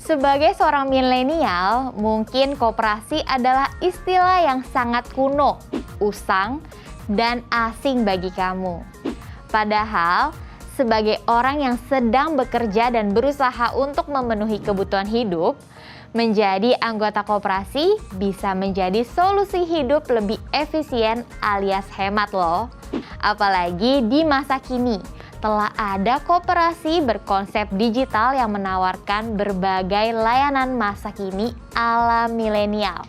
Sebagai seorang milenial, mungkin koperasi adalah istilah yang sangat kuno, usang, dan asing bagi kamu. Padahal, sebagai orang yang sedang bekerja dan berusaha untuk memenuhi kebutuhan hidup, menjadi anggota koperasi bisa menjadi solusi hidup lebih efisien alias hemat loh. Apalagi di masa kini, telah ada koperasi berkonsep digital yang menawarkan berbagai layanan masa kini ala milenial.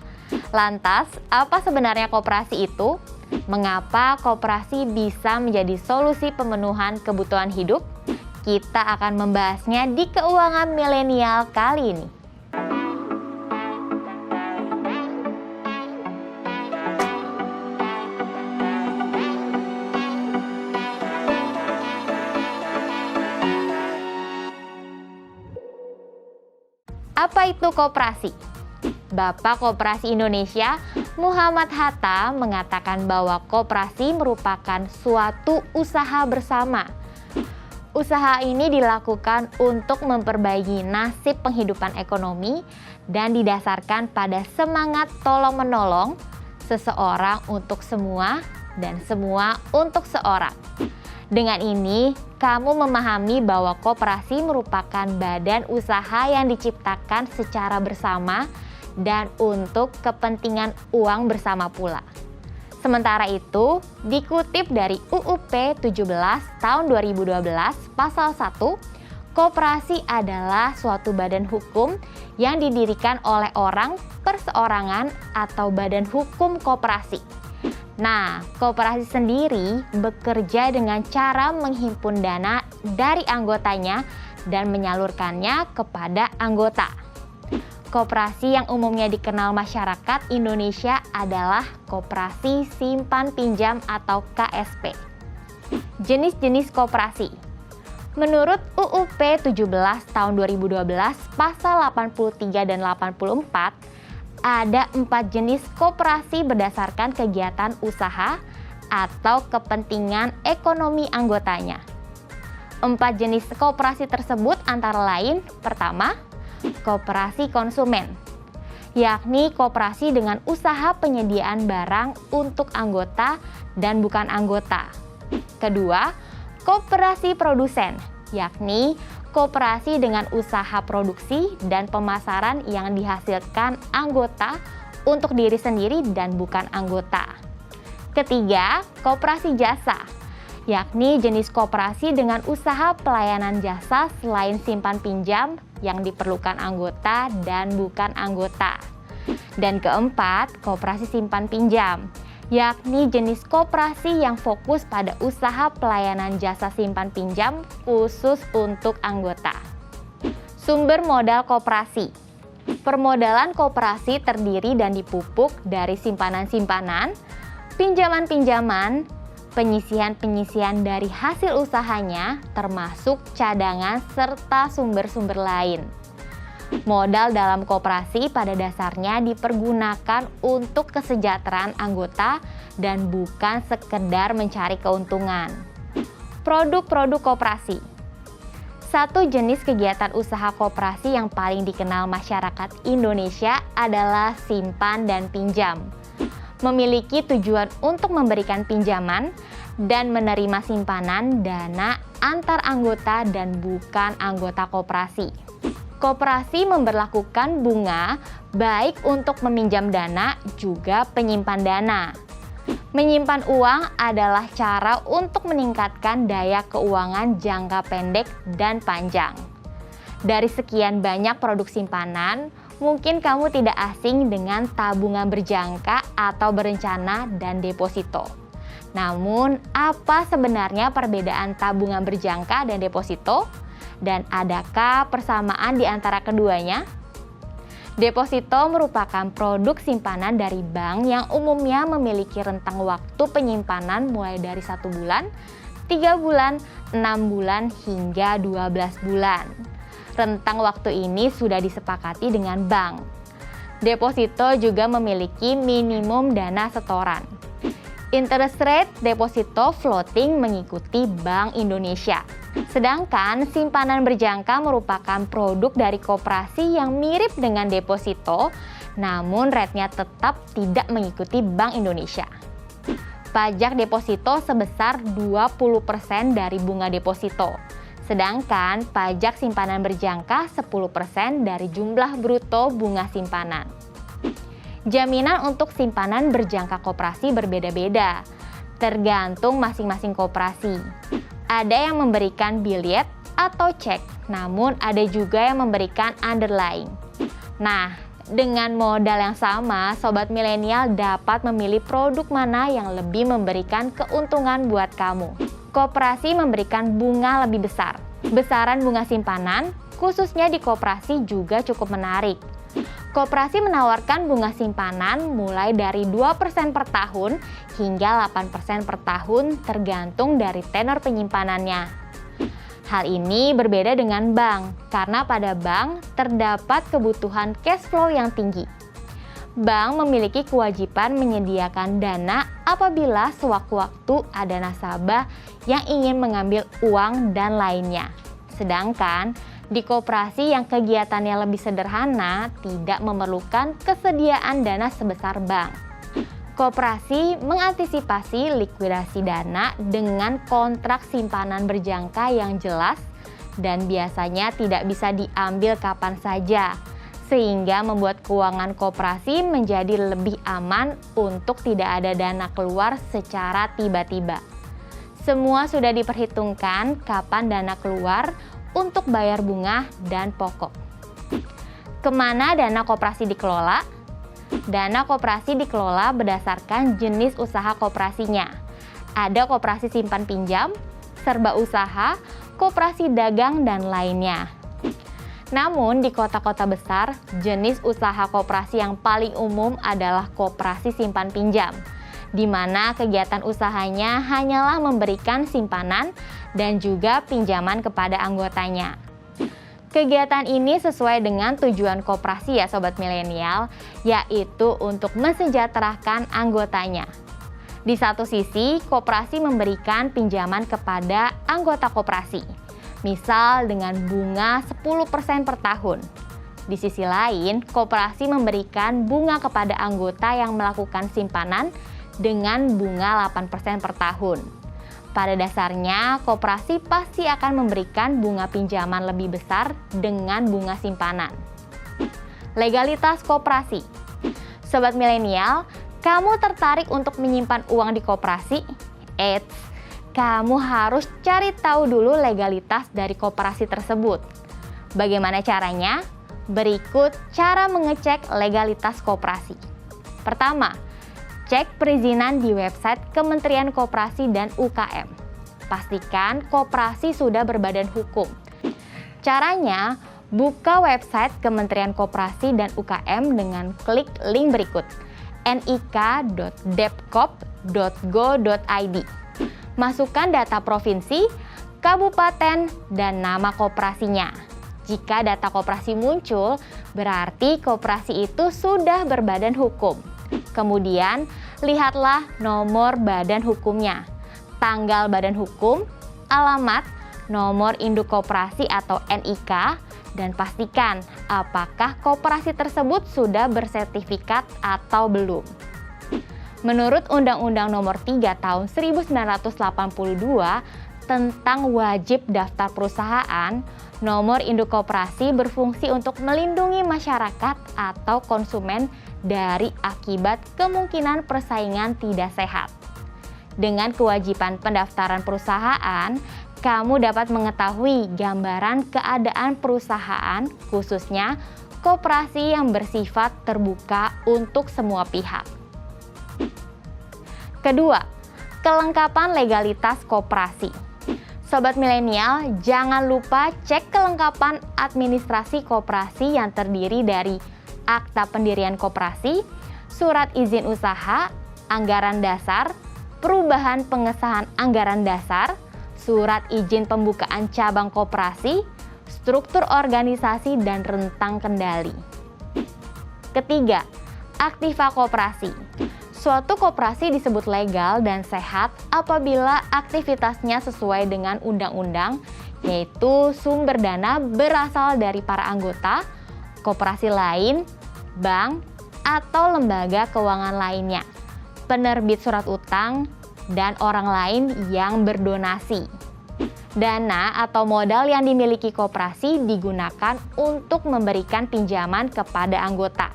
Lantas, apa sebenarnya koperasi itu? Mengapa koperasi bisa menjadi solusi pemenuhan kebutuhan hidup? Kita akan membahasnya di Keuangan Milenial kali ini. Apa itu koperasi? Bapak Koperasi Indonesia, Muhammad Hatta, mengatakan bahwa koperasi merupakan suatu usaha bersama. Usaha ini dilakukan untuk memperbaiki nasib penghidupan ekonomi dan didasarkan pada semangat tolong-menolong, seseorang untuk semua dan semua untuk seorang. Dengan ini, kamu memahami bahwa koperasi merupakan badan usaha yang diciptakan secara bersama dan untuk kepentingan uang bersama pula. Sementara itu, dikutip dari UUP 17 tahun 2012 pasal 1, koperasi adalah suatu badan hukum yang didirikan oleh orang, perseorangan, atau badan hukum koperasi. Nah, koperasi sendiri bekerja dengan cara menghimpun dana dari anggotanya dan menyalurkannya kepada anggota. Koperasi yang umumnya dikenal masyarakat Indonesia adalah koperasi simpan pinjam atau KSP. Jenis-jenis koperasi. Menurut UUP 17 tahun 2012 pasal 83 dan 84, ada 4 jenis koperasi berdasarkan kegiatan usaha atau kepentingan ekonomi anggotanya. 4 jenis koperasi tersebut antara lain, pertama, koperasi konsumen, yakni koperasi dengan usaha penyediaan barang untuk anggota dan bukan anggota. Kedua, koperasi produsen, yakni koperasi dengan usaha produksi dan pemasaran yang dihasilkan anggota untuk diri sendiri dan bukan anggota. Ketiga, koperasi jasa, yakni jenis koperasi dengan usaha pelayanan jasa selain simpan pinjam yang diperlukan anggota dan bukan anggota. Dan keempat, koperasi simpan pinjam, yakni jenis koperasi yang fokus pada usaha pelayanan jasa simpan pinjam khusus untuk anggota. Sumber modal koperasi. Permodalan koperasi terdiri dan dipupuk dari simpanan-simpanan, pinjaman-pinjaman, penyisihan-penyisihan dari hasil usahanya, termasuk cadangan serta sumber-sumber lain. Modal dalam koperasi pada dasarnya dipergunakan untuk kesejahteraan anggota dan bukan sekedar mencari keuntungan. Produk-produk koperasi. Satu jenis kegiatan usaha koperasi yang paling dikenal masyarakat Indonesia adalah simpan dan pinjam. Memiliki tujuan untuk memberikan pinjaman dan menerima simpanan dana antar anggota dan bukan anggota koperasi. Koperasi memberlakukan bunga baik untuk meminjam dana juga penyimpan dana. Menyimpan uang adalah cara untuk meningkatkan daya keuangan jangka pendek dan panjang. Dari sekian banyak produk simpanan, mungkin kamu tidak asing dengan tabungan berjangka atau berencana dan deposito. Namun, apa sebenarnya perbedaan tabungan berjangka dan deposito? Dan adakah persamaan di antara keduanya? Deposito merupakan produk simpanan dari bank yang umumnya memiliki rentang waktu penyimpanan mulai dari 1 bulan, 3 bulan, 6 bulan, hingga 12 bulan. Rentang waktu ini sudah disepakati dengan bank. Deposito juga memiliki minimum dana setoran. Interest rate deposito floating mengikuti Bank Indonesia. Sedangkan simpanan berjangka merupakan produk dari koperasi yang mirip dengan deposito, namun rate-nya tetap tidak mengikuti Bank Indonesia. Pajak deposito sebesar 20% dari bunga deposito. Sedangkan pajak simpanan berjangka 10% dari jumlah bruto bunga simpanan. Jaminan untuk simpanan berjangka koperasi berbeda-beda, tergantung masing-masing koperasi. Ada yang memberikan billet atau cek, namun ada juga yang memberikan underlying. Nah, dengan modal yang sama, sobat milenial dapat memilih produk mana yang lebih memberikan keuntungan buat kamu. Koperasi memberikan bunga lebih besar. Besaran bunga simpanan, khususnya di koperasi juga cukup menarik. Koperasi menawarkan bunga simpanan mulai dari 2% per tahun hingga 8% per tahun tergantung dari tenor penyimpanannya. Hal ini berbeda dengan bank, karena pada bank terdapat kebutuhan cash flow yang tinggi. Bank memiliki kewajiban menyediakan dana apabila sewaktu-waktu ada nasabah yang ingin mengambil uang dan lainnya. Sedangkan di koperasi yang kegiatannya lebih sederhana tidak memerlukan kesediaan dana sebesar bank. Koperasi mengantisipasi likuidasi dana dengan kontrak simpanan berjangka yang jelas dan biasanya tidak bisa diambil kapan saja, sehingga membuat keuangan koperasi menjadi lebih aman untuk tidak ada dana keluar secara tiba-tiba. Semua sudah diperhitungkan kapan dana keluar untuk bayar bunga dan pokok. Kemana dana koperasi dikelola? Dana koperasi dikelola berdasarkan jenis usaha koperasinya. Ada koperasi simpan pinjam, serba usaha, koperasi dagang, dan lainnya. Namun di kota-kota besar, jenis usaha koperasi yang paling umum adalah koperasi simpan pinjam, di mana kegiatan usahanya hanyalah memberikan simpanan dan juga pinjaman kepada anggotanya. Kegiatan ini sesuai dengan tujuan koperasi ya sobat milenial, yaitu untuk mensejahterakan anggotanya. Di satu sisi, koperasi memberikan pinjaman kepada anggota koperasi, misal dengan bunga 10% per tahun. Di sisi lain, koperasi memberikan bunga kepada anggota yang melakukan simpanan dengan bunga 8% per tahun. Pada dasarnya, koperasi pasti akan memberikan bunga pinjaman lebih besar dengan bunga simpanan. Legalitas koperasi. Sobat milenial, kamu tertarik untuk menyimpan uang di koperasi? Eits, kamu harus cari tahu dulu legalitas dari koperasi tersebut. Bagaimana caranya? Berikut cara mengecek legalitas koperasi. Pertama, cek perizinan di website Kementerian Koperasi dan UKM. Pastikan koperasi sudah berbadan hukum. Caranya, buka website Kementerian Koperasi dan UKM dengan klik link berikut, nik.depkop.go.id. Masukkan data provinsi, kabupaten, dan nama koperasinya. Jika data koperasi muncul, berarti koperasi itu sudah berbadan hukum. Kemudian, lihatlah nomor badan hukumnya, tanggal badan hukum, alamat, nomor induk koperasi atau NIK, dan pastikan apakah koperasi tersebut sudah bersertifikat atau belum. Menurut Undang-Undang Nomor 3 Tahun 1982 tentang wajib daftar perusahaan, nomor induk koperasi berfungsi untuk melindungi masyarakat atau konsumen dari akibat kemungkinan persaingan tidak sehat. Dengan kewajiban pendaftaran perusahaan, kamu dapat mengetahui gambaran keadaan perusahaan, khususnya koperasi yang bersifat terbuka untuk semua pihak. Kedua, kelengkapan legalitas koperasi. Sobat milenial, jangan lupa cek kelengkapan administrasi koperasi yang terdiri dari akta pendirian koperasi, surat izin usaha, anggaran dasar, perubahan pengesahan anggaran dasar, surat izin pembukaan cabang koperasi, struktur organisasi, dan rentang kendali. Ketiga, aktiva koperasi. Suatu koperasi disebut legal dan sehat apabila aktivitasnya sesuai dengan undang-undang, yaitu sumber dana berasal dari para anggota, koperasi lain, bank, atau lembaga keuangan lainnya, penerbit surat utang, dan orang lain yang berdonasi. Dana atau modal yang dimiliki koperasi digunakan untuk memberikan pinjaman kepada anggota.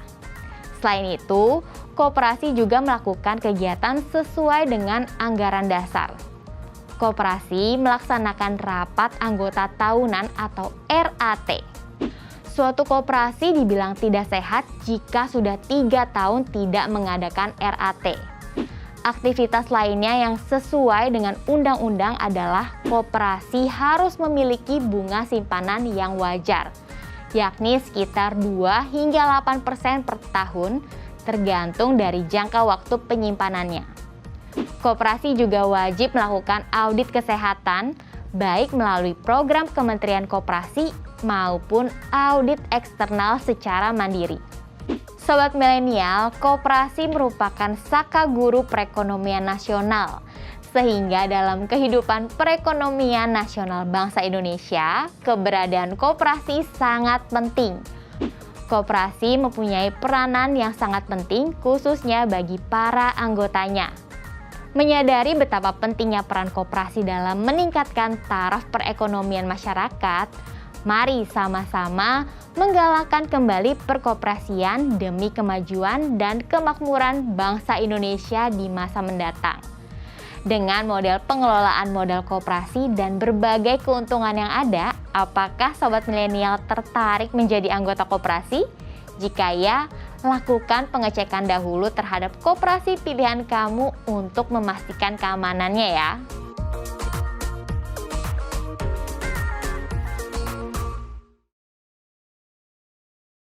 Selain itu, koperasi juga melakukan kegiatan sesuai dengan anggaran dasar. Koperasi melaksanakan rapat anggota tahunan atau RAT. Suatu koperasi dibilang tidak sehat jika sudah 3 tahun tidak mengadakan RAT. Aktivitas lainnya yang sesuai dengan undang-undang adalah koperasi harus memiliki bunga simpanan yang wajar, yakni sekitar 2 hingga 8% per tahun tergantung dari jangka waktu penyimpanannya. Koperasi juga wajib melakukan audit kesehatan baik melalui program Kementerian Koperasi maupun audit eksternal secara mandiri. Sobat milenial, koperasi merupakan saka guru perekonomian nasional. Sehingga dalam kehidupan perekonomian nasional bangsa Indonesia, keberadaan koperasi sangat penting. Koperasi mempunyai peranan yang sangat penting khususnya bagi para anggotanya. Menyadari betapa pentingnya peran koperasi dalam meningkatkan taraf perekonomian masyarakat, mari sama-sama menggalakkan kembali perkoperasian demi kemajuan dan kemakmuran bangsa Indonesia di masa mendatang. Dengan model pengelolaan modal koperasi dan berbagai keuntungan yang ada, apakah sobat milenial tertarik menjadi anggota koperasi? Jika ya, lakukan pengecekan dahulu terhadap koperasi pilihan kamu untuk memastikan keamanannya ya.